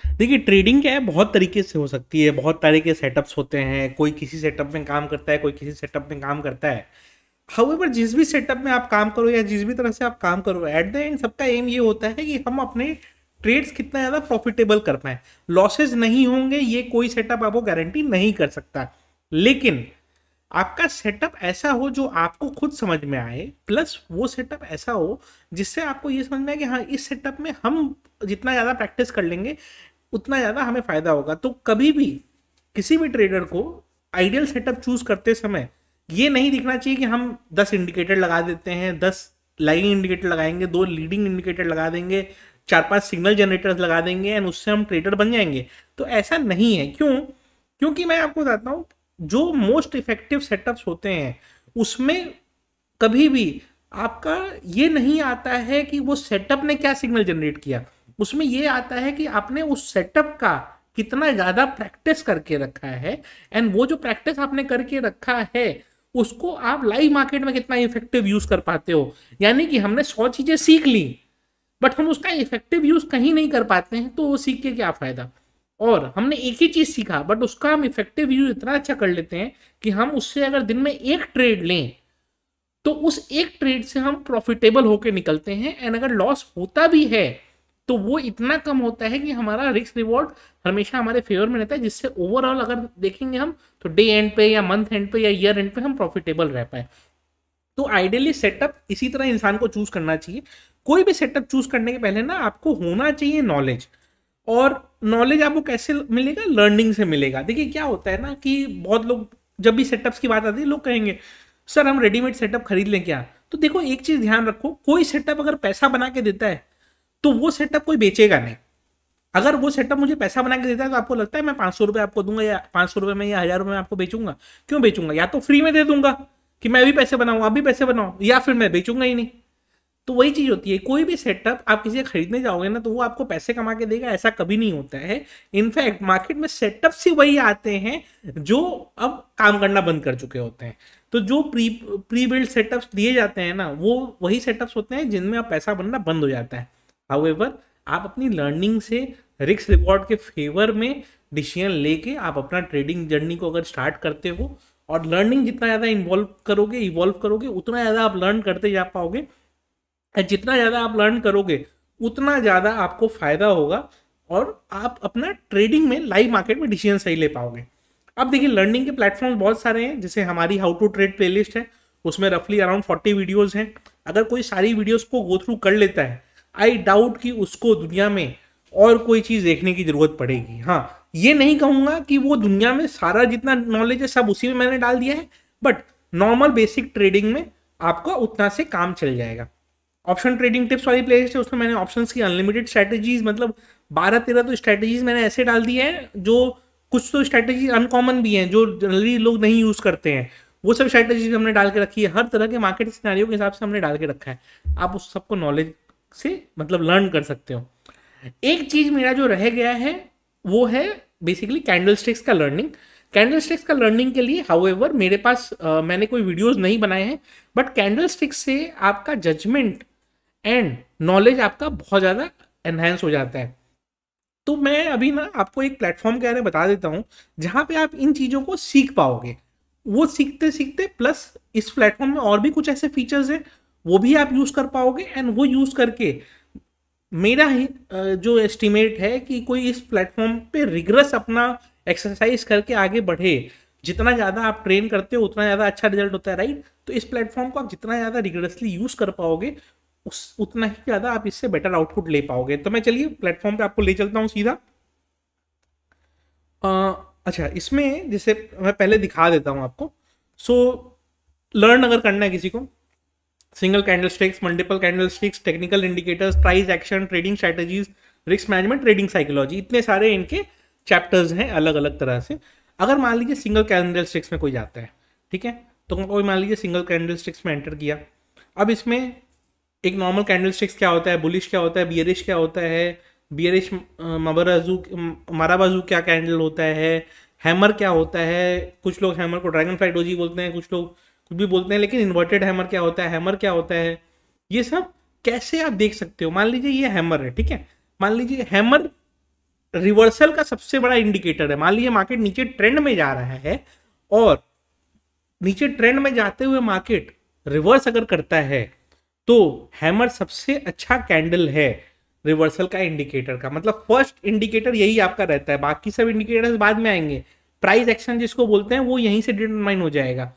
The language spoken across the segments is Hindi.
देखिए ट्रेडिंग क्या है, बहुत तरीके से हो सकती है, बहुत तरह के सेटअप्स होते हैं, कोई किसी सेटअप में काम करता है, कोई किसी सेटअप में काम करता है। हाउएवर जिस भी सेटअप में आप काम करो या जिस भी तरह से आप काम करो, एट द एंड सबका एम ये होता है कि हम अपने ट्रेड्स कितना ज़्यादा प्रॉफिटेबल कर पाएँ। लॉसेज नहीं होंगे ये कोई सेटअप आपको गारंटी नहीं कर सकता, लेकिन आपका सेटअप ऐसा हो जो आपको खुद समझ में आए, प्लस वो सेटअप ऐसा हो जिससे आपको ये समझ में आए कि हाँ इस सेटअप में हम जितना ज़्यादा प्रैक्टिस कर लेंगे उतना ज़्यादा हमें फ़ायदा होगा। तो कभी भी किसी भी ट्रेडर को आइडियल सेटअप चूज करते समय ये नहीं दिखना चाहिए कि हम 10 इंडिकेटर लगा देते हैं, 10 लाइनिंग इंडिकेटर लगाएंगे, 2 लीडिंग इंडिकेटर लगा देंगे, 4-5 सिग्नल जनरेटर्स लगा देंगे एंड उससे हम ट्रेडर बन जाएंगे। तो ऐसा नहीं है। क्यों? क्योंकि मैं आपको बताता हूँ, जो मोस्ट इफेक्टिव सेटअप्स होते हैं उसमें कभी भी आपका ये नहीं आता है कि वो सेटअप ने क्या सिग्नल जनरेट किया, उसमें ये आता है कि आपने उस सेटअप का कितना ज़्यादा प्रैक्टिस करके रखा है एंड वो जो प्रैक्टिस आपने करके रखा है उसको आप लाइव मार्केट में कितना इफेक्टिव यूज़ कर पाते हो। यानी कि हमने 100 चीज़ें सीख ली बट हम उसका इफेक्टिव यूज़ कहीं नहीं कर पाते हैं, तो वो सीख के क्या फ़ायदा। और हमने एक ही चीज़ सीखा बट उसका हम इफेक्टिव यूज़ इतना अच्छा कर लेते हैं कि हम उससे अगर दिन में एक ट्रेड लें तो उस एक ट्रेड से हम प्रॉफिटेबल होकर निकलते हैं एंड अगर लॉस होता भी है तो वो इतना कम होता है कि हमारा रिस्क रिवॉर्ड हमेशा हमारे फेवर में रहता है, जिससे ओवरऑल अगर देखेंगे हम तो डे एंड पे या मंथ एंड पे या ईयर एंड पे हम प्रॉफिटेबल रह पाए। तो आइडियली सेटअप इसी तरह इंसान को चूज करना चाहिए। कोई भी सेटअप चूज करने के पहले ना आपको होना चाहिए नॉलेज। और नॉलेज आपको कैसे मिलेगा? लर्निंग से मिलेगा। देखिए क्या होता है ना कि बहुत लोग जब भी सेटअप्स की बात आती है लोग कहेंगे सर हम रेडीमेड सेटअप खरीद लें क्या? तो देखो एक चीज ध्यान रखो, कोई सेटअप अगर पैसा बना के देता है तो वो सेटअप कोई बेचेगा नहीं। अगर वो सेटअप मुझे पैसा बना के देता है तो आपको लगता है मैं 500 रुपये आपको दूंगा या 500 रुपये में या 1000 रुपये में आपको बेचूंगा? क्यों बेचूंगा? या तो फ्री में दे दूंगा कि मैं भी पैसे बनाऊं आप भी पैसे बनाओ, या फिर मैं बेचूंगा ही नहीं। तो वही चीज होती है, कोई भी सेटअप आप किसी का खरीदने जाओगे ना तो वो आपको पैसे कमा के देगा, ऐसा कभी नहीं होता है। इनफैक्ट मार्केट में सेटअप्स ही वही आते हैं जो अब काम करना बंद कर चुके होते हैं। तो जो प्री बिल्ड सेटअप्स दिए जाते हैं ना वो वही सेटअप्स होते हैं जिनमें अब पैसा बनना बंद हो जाता है। हाउएवर आप अपनी लर्निंग से रिस्क रिवॉर्ड के फेवर में डिसीजन लेके आप अपना ट्रेडिंग जर्नी को अगर स्टार्ट करते हो, और लर्निंग जितना ज़्यादा इवॉल्व करोगे उतना ज़्यादा आप लर्न करते जा पाओगे। जितना ज़्यादा आप लर्न करोगे उतना ज़्यादा आपको फ़ायदा होगा और आप अपना ट्रेडिंग में लाइव मार्केट में डिसीजन सही ले पाओगे। अब देखिए लर्निंग के प्लेटफॉर्म बहुत सारे हैं, जैसे हमारी हाउ टू ट्रेड प्लेलिस्ट है, उसमें रफली अराउंड 40 वीडियोज़ हैं। अगर कोई सारी वीडियोज़ को गो थ्रू कर लेता है, आई डाउट कि उसको दुनिया में और कोई चीज़ देखने की ज़रूरत पड़ेगी। हाँ, ये नहीं कहूँगा कि वो दुनिया में सारा जितना नॉलेज है सब उसी में मैंने डाल दिया है, बट नॉर्मल बेसिक ट्रेडिंग में आपका उतना से काम चल जाएगा। ऑप्शन ट्रेडिंग टिप्स वाली प्लेलिस्ट है, उसमें मैंने ऑप्शंस की अनलिमिटेड स्ट्रैटेजीज, मतलब 12-13 तो स्ट्रैटेजीज मैंने ऐसे डाल दी है जो कुछ तो स्ट्रैटेजीज अनकॉमन भी हैं जो जनरली लोग नहीं यूज़ करते हैं, वो सब स्ट्रैटेजीज हमने डाल के रखी है। हर तरह के मार्केट सिनेरियो के हिसाब से हमने डाल के रखा है, आप उस सबको नॉलेज से मतलब लर्न कर सकते हो। एक चीज़ मेरा जो रह गया है वो है बेसिकली कैंडलस्टिक्स का लर्निंग। कैंडलस्टिक्स का लर्निंग के लिए हाउएवर मेरे पास मैंने कोई वीडियोस नहीं बनाए हैं, बट कैंडलस्टिक्स से आपका जजमेंट एंड नॉलेज आपका बहुत ज़्यादा एनहेंस हो जाता है। तो मैं अभी ना आपको एक प्लेटफॉर्म के बारे में बता देता हूँ जहाँ पे आप इन चीज़ों को सीख पाओगे। वो सीखते सीखते प्लस इस प्लेटफॉर्म में और भी कुछ ऐसे फीचर्स हैं वो भी आप यूज़ कर पाओगे एंड वो यूज़ करके मेरा ही जो एस्टिमेट है कि कोई इस प्लेटफॉर्म पे रिगरस अपना एक्सरसाइज करके आगे बढ़े। जितना ज़्यादा आप ट्रेन करते हो उतना ज़्यादा अच्छा रिजल्ट होता है, राइट? तो इस प्लेटफॉर्म को आप जितना ज़्यादा रिगरसली यूज़ कर पाओगे उतना ही ज़्यादा आप इससे बेटर आउटपुट ले पाओगे। तो मैं चलिए प्लेटफॉर्म पे आपको ले चलता हूँ सीधा। अच्छा, इसमें जैसे मैं पहले दिखा देता हूँ आपको। सो लर्न अगर करना है किसी को, single candle sticks, multiple candle sticks, technical indicators, price action, trading strategies, risk management, trading psychology, इतने सारे इनके चैप्टर्स हैं अलग अलग तरह से। अगर मान लीजिए सिंगल कैंडल स्टिक्स में कोई जाता है, ठीक है, तो कोई मान लीजिए सिंगल कैंडल स्टिक्स में एंटर किया। अब इसमें एक नॉर्मल कैंडल स्टिक्स क्या होता है, बुलिश क्या होता है, बियरिश क्या होता है, बियरिश माराबाजू क्या कैंडल होता है, हैमर क्या होता है, कुछ लोग हैमर को ड्रैगन फ्लाई डोजी बोलते हैं, कुछ लोग कुछ भी बोलते हैं, लेकिन इन्वर्टेड हैमर क्या होता है, हैमर क्या होता है, ये सब कैसे आप देख सकते हो। मान लीजिए ये हैमर है, ठीक है, मान लीजिए हैमर रिवर्सल का सबसे बड़ा इंडिकेटर है। मान लीजिए मार्केट नीचे ट्रेंड में जा रहा है और नीचे ट्रेंड में जाते हुए मार्केट रिवर्स अगर करता है तो हैमर सबसे अच्छा कैंडल है रिवर्सल का इंडिकेटर का। मतलब फर्स्ट इंडिकेटर यही आपका रहता है, बाकी सब इंडिकेटर्स बाद में आएंगे। प्राइस एक्शन जिसको बोलते हैं वो यहीं से डिटरमाइन हो जाएगा।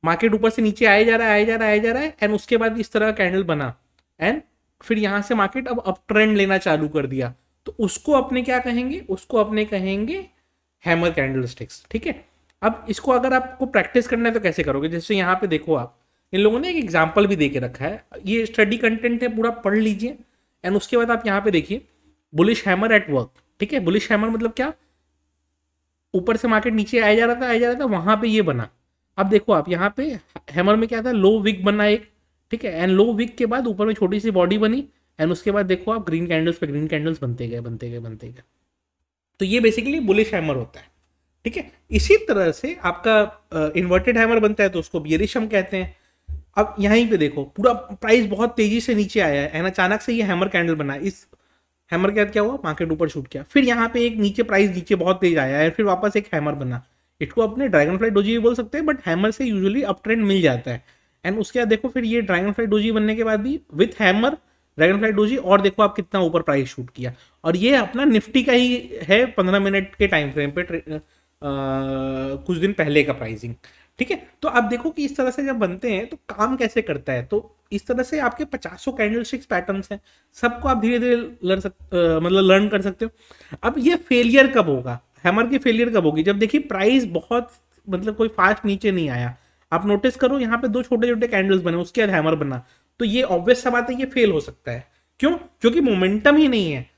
मार्केट ऊपर से नीचे आया जा रहा है, आया जा रहा है, आया जा रहा है, एंड उसके बाद इस तरह का कैंडल बना एंड फिर यहां से मार्केट अब अप ट्रेंड लेना चालू कर दिया, तो उसको अपने क्या कहेंगे, उसको अपने कहेंगे हैमर कैंडलस्टिक्स। ठीक है, अब इसको अगर आपको प्रैक्टिस करना है तो कैसे करोगे? जैसे यहाँ पे देखो आप, इन लोगों ने एक एग्जाम्पल भी दे के रखा है, ये स्टडी कंटेंट है, पूरा पढ़ लीजिए एंड उसके बाद आप यहाँ पे देखिए बुलिश हैमर एट वर्क। ठीक है, बुलिश हैमर मतलब क्या, ऊपर से मार्केट नीचे आया जा रहा था, आया जा रहा था, वहां पे ये बना। अब देखो आप यहाँ पे हैमर में क्या था, लो विक बना एक। ठीक है, एंड लो विक के बाद ऊपर में छोटी सी बॉडी बनी एंड उसके बाद देखो आप ग्रीन कैंडल्स पे ग्रीन कैंडल्स बनते गए, बनते गए, बनते गए। तो ये बेसिकली बुलिश हैमर होता है। ठीक है, इसी तरह से आपका इन्वर्टेड हैमर बनता है तो उसको बियरिश हम कहते हैं। अब यहीं पे देखो पूरा प्राइस बहुत तेजी से नीचे आया है एंड अचानक से ये हैमर कैंडल बना। इस हैमर के बाद क्या हुआ, मार्केट ऊपर शूट किया, फिर यहाँ पे एक नीचे प्राइस नीचे बहुत तेज आया है, फिर वापस एक हैमर बना। इसको अपने ड्रैगन फ्लाई डोजी भी बोल सकते हैं, बट हैमर से यूजुअली अप ट्रेंड मिल जाता है। एंड उसके बाद देखो फिर ये ड्रैगन फ्लाई डोजी बनने के बाद भी with hammer dragon fly doji, और देखो आप कितना ऊपर प्राइस शूट किया। और ये अपना निफ्टी का ही है 15 मिनट के टाइम फ्रेम पे, कुछ दिन पहले का प्राइसिंग। ठीक है, तो आप देखो कि इस तरह से जब बनते हैं तो काम कैसे करता है। तो इस तरह से आपके 50 कैंडलस्टिक्स पैटर्न्स हैं, सबको आप धीरे धीरे मतलब लर्न कर सकते हो। अब ये फेलियर कब होगा, हैमर की फेलियर कब होगी, जब देखिए प्राइस बहुत मतलब कोई फास्ट नीचे नहीं आया। आप नोटिस करो यहाँ पे 2 छोटे छोटे कैंडल्स बने, उसके बाद हैमर बना, तो ये ऑब्वियस सा बात है, ये फेल हो सकता है। क्यों? क्योंकि मोमेंटम ही नहीं है।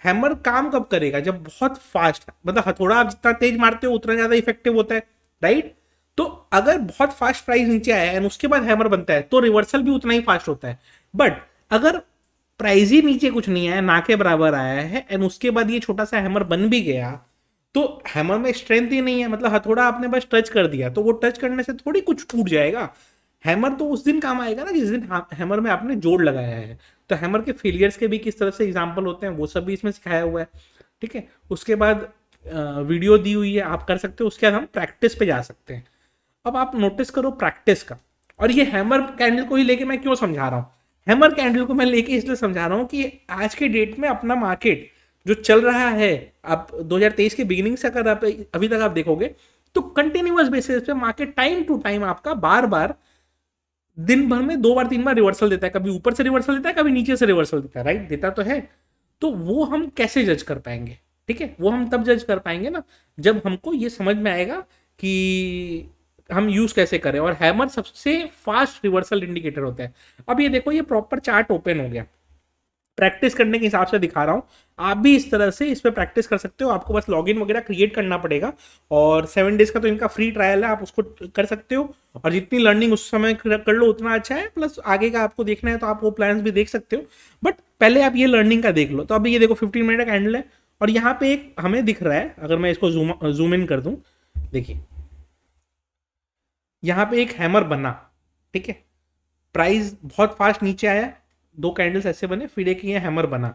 हैमर काम कब करेगा, जब बहुत फास्ट, मतलब हथौड़ा आप जितना तेज मारते हो उतना ज्यादा इफेक्टिव होता है, राइट। तो अगर बहुत फास्ट प्राइस नीचे आया है उसके बाद हैमर बनता है तो रिवर्सल भी उतना ही फास्ट होता है। बट अगर प्राइस ही नीचे कुछ नहीं आया, ना के बराबर आया है एंड उसके बाद ये छोटा सा हैमर बन भी गया, तो हैमर में स्ट्रेंथ ही नहीं है। मतलब हथौड़ा आपने बस टच कर दिया, तो वो टच करने से थोड़ी कुछ टूट जाएगा। हैमर तो उस दिन काम आएगा ना जिस दिन हैमर में आपने जोड़ लगाया है। तो हैमर के फेलियर्स के भी किस तरह से एग्जाम्पल होते हैं वो सब भी इसमें सिखाया हुआ है। ठीक है, उसके बाद वीडियो दी हुई है, आप कर सकते हो। उसके बाद हम प्रैक्टिस पे जा सकते हैं। अब आप नोटिस करो प्रैक्टिस का, और ये हैमर कैंडल को ही लेके मैं क्यों समझा रहा हूँ, हैमर कैंडल को मैं लेके इसलिए समझा रहा हूँ कि आज के डेट में अपना मार्केट जो चल रहा है, आप 2023 के बिगिनिंग से अगर आप अभी तक आप देखोगे तो कंटिन्यूअस बेसिस पे मार्केट टाइम टू टाइम आपका बार बार दिन भर में 2 बार 3 बार रिवर्सल देता है। कभी ऊपर से रिवर्सल देता है, कभी नीचे से रिवर्सल देता है, राइट, देता तो है। तो वो हम कैसे जज कर पाएंगे? ठीक है, वो हम तब जज कर पाएंगे ना जब हमको ये समझ में आएगा कि हम यूज कैसे करें। और हैमर सबसे फास्ट रिवर्सल इंडिकेटर होता है। अब ये देखो, ये प्रॉपर चार्ट ओपन हो गया, प्रैक्टिस करने के हिसाब से दिखा रहा हूँ। आप भी इस तरह से इस पर प्रैक्टिस कर सकते हो। आपको बस लॉगिन वगैरह क्रिएट करना पड़ेगा और 7 डेज का तो इनका फ्री ट्रायल है, आप उसको कर सकते हो। और जितनी लर्निंग उस समय कर लो उतना अच्छा है, प्लस आगे का आपको देखना है तो आप वो प्लान्स भी देख सकते हो, बट पहले आप ये लर्निंग का देख लो। तो अभी ये देखो 15 मिनट का कैंडल है और यहाँ पे एक हमें दिख रहा है, अगर मैं इसको जूम इन कर दूं, देखिए यहाँ पे एक हैमर बना। ठीक है, प्राइस बहुत फास्ट नीचे आया, 2 कैंडल्स ऐसे बने, फिर एक ये हैमर बना।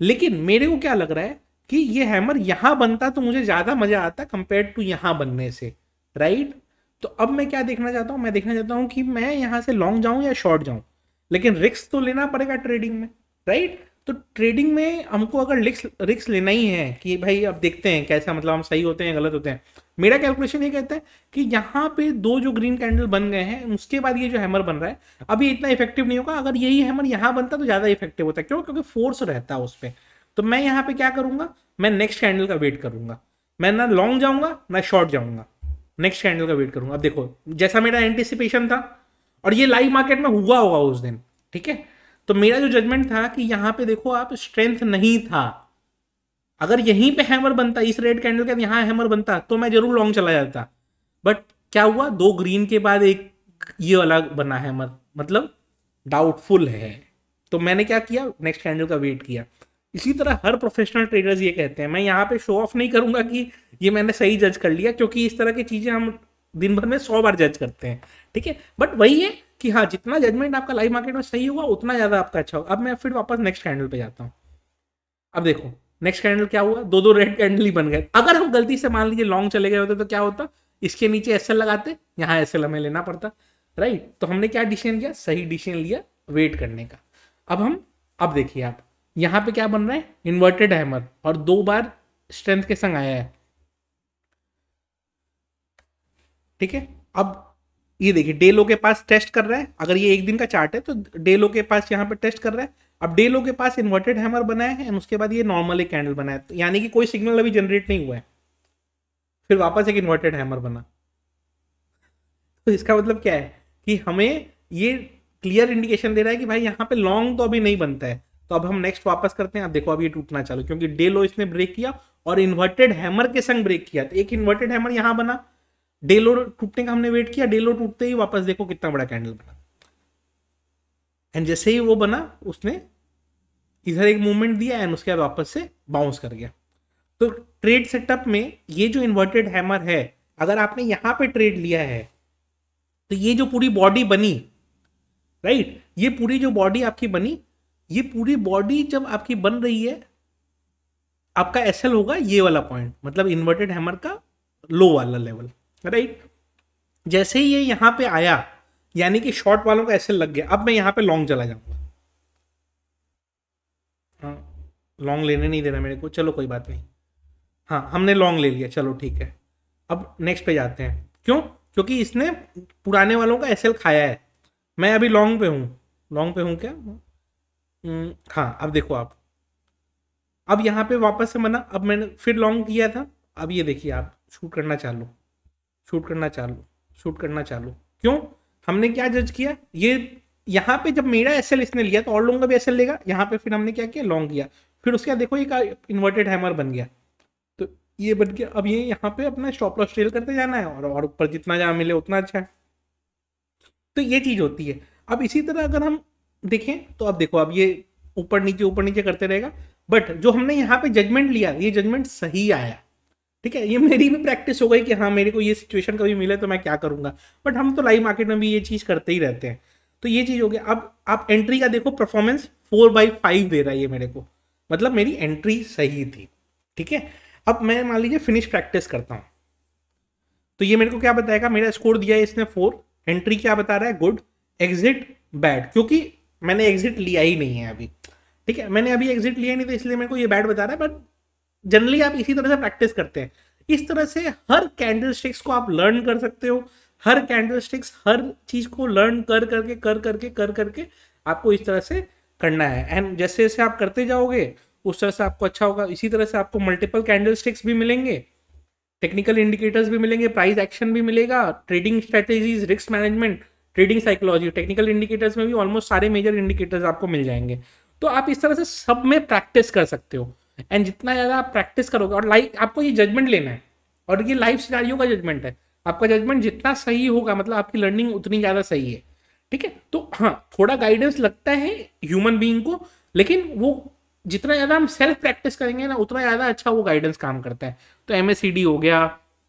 लेकिन मेरे को क्या लग रहा है कि ये हैमर यहां बनता तो मुझे ज्यादा मजा आता कंपेयर टू यहां बनने से, राइट। तो अब मैं क्या देखना चाहता हूं, मैं देखना चाहता हूं कि मैं यहां से लॉन्ग जाऊं या शॉर्ट जाऊं, लेकिन रिस्क तो लेना पड़ेगा ट्रेडिंग में, राइट। तो ट्रेडिंग में हमको अगर रिस्क लेना ही है कि भाई अब देखते हैं कैसा, मतलब हम सही होते हैं गलत होते हैं, मेरा कैलकुलेशन ये कहता है कि यहाँ पे 2 जो ग्रीन कैंडल बन गए हैं उसके बाद ये जो हैमर बन रहा है अभी इतना इफेक्टिव नहीं होगा। अगर यही हैमर यहाँ बनता तो ज्यादा इफेक्टिव होता है। क्यों? क्योंकि फोर्स रहता है उस पर। तो मैं यहाँ पे क्या करूंगा, मैं नेक्स्ट कैंडल का वेट करूंगा। मैं ना लॉन्ग जाऊंगा ना शॉर्ट जाऊंगा, नेक्स्ट कैंडल का वेट करूंगा। अब देखो जैसा मेरा एंटिसिपेशन था, और ये लाइव मार्केट में हुआ होगा उस दिन, ठीक है। तो मेरा जो जजमेंट था कि यहाँ पे देखो आप स्ट्रेंथ नहीं था, अगर यहीं पे हैमर बनता, इस रेड कैंडल के यहाँ हैमर बनता तो मैं जरूर लॉन्ग चला जाता। बट क्या हुआ, 2 ग्रीन के बाद एक ये वाला बना हैमर, मतलब डाउटफुल है। तो मैंने क्या किया, नेक्स्ट कैंडल का वेट किया। इसी तरह हर प्रोफेशनल ट्रेडर्स ये कहते हैं। मैं यहाँ पे शो ऑफ नहीं करूंगा कि ये मैंने सही जज कर लिया, क्योंकि इस तरह की चीजें हम दिन भर में 100 बार जज करते हैं, ठीक है। बट वही है कि हाँ, जितना जजमेंट आपका लाइव मार्केट में सही होगा उतना ज्यादा आपका अच्छा होगा। अब मैं फिर वापस नेक्स्ट कैंडल पे जाता हूँ। अब देखो नेक्स्ट कैंडल क्या हुआ, दो दो रेड कैंडल ही बन गए। अगर हम गलती से मान लीजिए लॉन्ग चले गए होते तो क्या होता, इसके नीचे एसएल लगाते, यहाँ एसएल हमें लेना पड़ता, राइट। तो हमने क्या डिसीजन लिया, सही डिसीजन लिया वेट करने का। अब देखिए आप यहाँ पे क्या बन रहा है, इन्वर्टेड हैमर, और 2 बार स्ट्रेंथ के संग आया है, ठीक है। अब ये देखिए डे लो के पास टेस्ट कर रहा है, अगर ये एक दिन का चार्ट है तो डे लो के पास यहाँ पे टेस्ट कर रहा है। अब डे लो के पास इन्वर्टेड हैमर बनाया है एंड उसके बाद ये नॉर्मल एक कैंडल बनाया है, यानी कि कोई सिग्नल अभी जनरेट नहीं हुआ है, फिर वापस एक इन्वर्टेड हैमर बना। तो इसका मतलब क्या है कि हमें ये क्लियर इंडिकेशन दे रहा है कि भाई यहाँ पे लॉन्ग तो अभी नहीं बनता है। तो अब हम नेक्स्ट वापस करते हैं। अब देखो अब ये टूटना चालू, क्योंकि डे लो इसने ब्रेक किया और इन्वर्टेड हैमर के संग ब्रेक किया। तो एक इन्वर्टेड हैमर यहाँ बना, डे लो टूटने का हमने वेट किया, डे लो टूटते ही वापस देखो कितना बड़ा कैंडल बना, एंड जैसे ही वो बना उसने इधर एक मूवमेंट दिया एंड उसके बाद वापस से बाउंस कर गया। तो ट्रेड सेटअप में ये जो इन्वर्टेड हैमर है, अगर आपने यहां पे ट्रेड लिया है तो ये जो पूरी बॉडी बनी, राइट, ये पूरी जो बॉडी आपकी बनी, ये पूरी बॉडी जब आपकी बन रही है, आपका एसएल होगा ये वाला पॉइंट, मतलब इन्वर्टेड हैमर का लो वाला लेवल, राइट। जैसे ही ये यहां पे आया, यानी कि शॉर्ट वालों का एसएल लग गया। अब मैं यहां पे लॉन्ग चला जाऊंगा, हाँ लॉन्ग लेने नहीं देना मेरे को, चलो कोई बात नहीं, हाँ हमने लॉन्ग ले लिया, चलो ठीक है। अब नेक्स्ट पे जाते हैं, क्यों, क्योंकि इसने पुराने वालों का एसएल खाया है। मैं अभी लॉन्ग पे हूँ, लॉन्ग पे हूँ क्या, हाँ। अब देखो आप, अब यहाँ पे वापस से बना, अब मैंने फिर लॉन्ग किया था, अब ये देखिए आप शूट करना चालू, शूट करना चालू, शूट करना चालू। क्यों, हमने क्या जज किया, ये यहाँ पे जब मेरा एसएल इसने लिया तो और लोगों का भी एसएल लेगा, यहाँ पे फिर हमने क्या किया, लॉन्ग किया, फिर उसके बाद देखो ये इन्वर्टेड हैमर बन गया, तो ये बन गया। अब ये यहाँ पे अपना स्टॉप लॉस ट्रेल करते जाना है, और ऊपर जितना जहाँ मिले उतना अच्छा है। तो ये चीज होती है। अब इसी तरह अगर हम देखें तो अब देखो, अब ये ऊपर नीचे करते रहेगा, बट जो हमने यहाँ पे जजमेंट लिया, ये जजमेंट सही आया, ठीक है। ये मेरी भी प्रैक्टिस हो गई कि हाँ मेरे को ये सिचुएशन कभी मिले तो मैं क्या करूंगा, बट हम तो लाइव मार्केट में भी ये चीज करते ही रहते हैं। तो ये चीज हो गया। अब आप एंट्री का देखो, परफॉर्मेंस 4/5 दे रहा है ये मेरे को, मतलब मेरी एंट्री सही थी, ठीक है। अब मैं मान लीजिए फिनिश प्रैक्टिस करता हूँ, तो ये मेरे को क्या बताएगा, मेरा स्कोर दिया है इसने 4, एंट्री क्या बता रहा है, गुड, एग्जिट बैड, क्योंकि मैंने एग्जिट लिया ही नहीं है अभी, ठीक है। मैंने अभी एग्जिट लिया नहीं, तो इसलिए मेरे को ये बैड बता रहा है। बट जनरली आप इसी तरह से प्रैक्टिस करते हैं, इस तरह से हर कैंडलस्टिक्स को आप लर्न कर सकते हो, हर कैंडलस्टिक्स हर चीज को लर्न कर करके आपको इस तरह से करना है। एंड जैसे जैसे आप करते जाओगे उस तरह से आपको अच्छा होगा। इसी तरह से आपको मल्टीपल कैंडलस्टिक्स भी मिलेंगे, टेक्निकल इंडिकेटर्स भी मिलेंगे, प्राइस एक्शन भी मिलेगा, trading strategies, risk management, trading psychology, technical indicators में भी ऑलमोस्ट सारे मेजर इंडिकेटर्स आपको मिल जाएंगे। तो आप इस तरह से सब में प्रैक्टिस कर सकते हो, एंड जितना ज़्यादा आप प्रैक्टिस करोगे, और लाइव आपको ये जजमेंट लेना है, और ये लाइफ सिनारियो का जजमेंट है, आपका जजमेंट जितना सही होगा मतलब आपकी लर्निंग उतनी ज़्यादा सही है, ठीक है। तो हाँ थोड़ा गाइडेंस लगता है ह्यूमन बीइंग को, लेकिन वो जितना ज़्यादा हम सेल्फ प्रैक्टिस करेंगे ना उतना ज़्यादा अच्छा वो गाइडेंस काम करता है। तो MACD हो गया,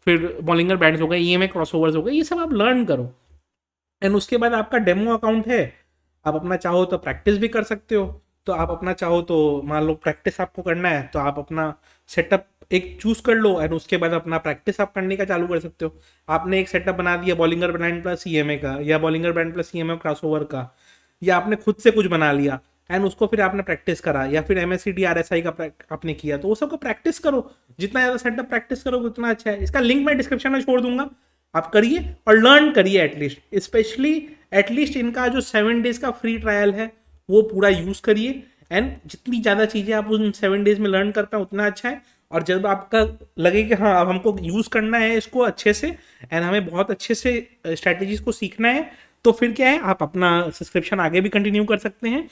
फिर बॉलिंगर बैंड्स हो गए, EMA क्रॉसओवर्स हो गए, ये सब आप लर्न करो। एंड उसके बाद आपका डेमो अकाउंट है, आप अपना चाहो तो प्रैक्टिस भी कर सकते हो। तो आप अपना चाहो तो मान लो प्रैक्टिस आपको करना है तो आप अपना सेटअप एक चूज कर लो, एंड उसके बाद अपना प्रैक्टिस आप करने का चालू कर सकते हो। आपने एक सेटअप बना दिया बॉलिंगर बैंड प्लस EMA का, या Bollinger band plus EMA crossover का, या आपने खुद से कुछ बना लिया एंड उसको फिर आपने प्रैक्टिस करा, या फिर MACD RSI का आपने किया, तो वो सबको प्रैक्टिस करो। जितना ज़्यादा सेटअप प्रैक्टिस करोगे उतना अच्छा है। इसका लिंक मैं डिस्क्रिप्शन में छोड़ दूंगा, आप करिए और लर्न करिए एटलीस्ट, स्पेशली एटलीस्ट इनका जो 7 डेज का फ्री ट्रायल है वो पूरा यूज़ करिए। एंड जितनी ज़्यादा चीज़ें आप उन 7 डेज में लर्न कर पाए उतना अच्छा है। और जब आपका लगे कि हाँ अब हमको यूज़ करना है इसको अच्छे से, एंड हमें बहुत अच्छे से स्ट्रैटेजीज को सीखना है, तो फिर क्या है, आप अपना सब्सक्रिप्शन आगे भी कंटिन्यू कर सकते हैं।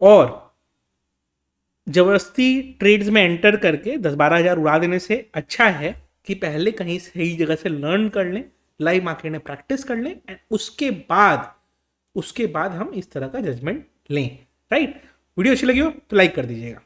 और जबरदस्ती ट्रेड्स में एंटर करके 10-12 हज़ार उड़ा देने से अच्छा है कि पहले कहीं सही जगह से लर्न कर लें, लाइव मार्केट में प्रैक्टिस कर लें, एंड उसके बाद हम इस तरह का जजमेंट लें, राइट। वीडियो अच्छी लगी हो तो लाइक कर दीजिएगा।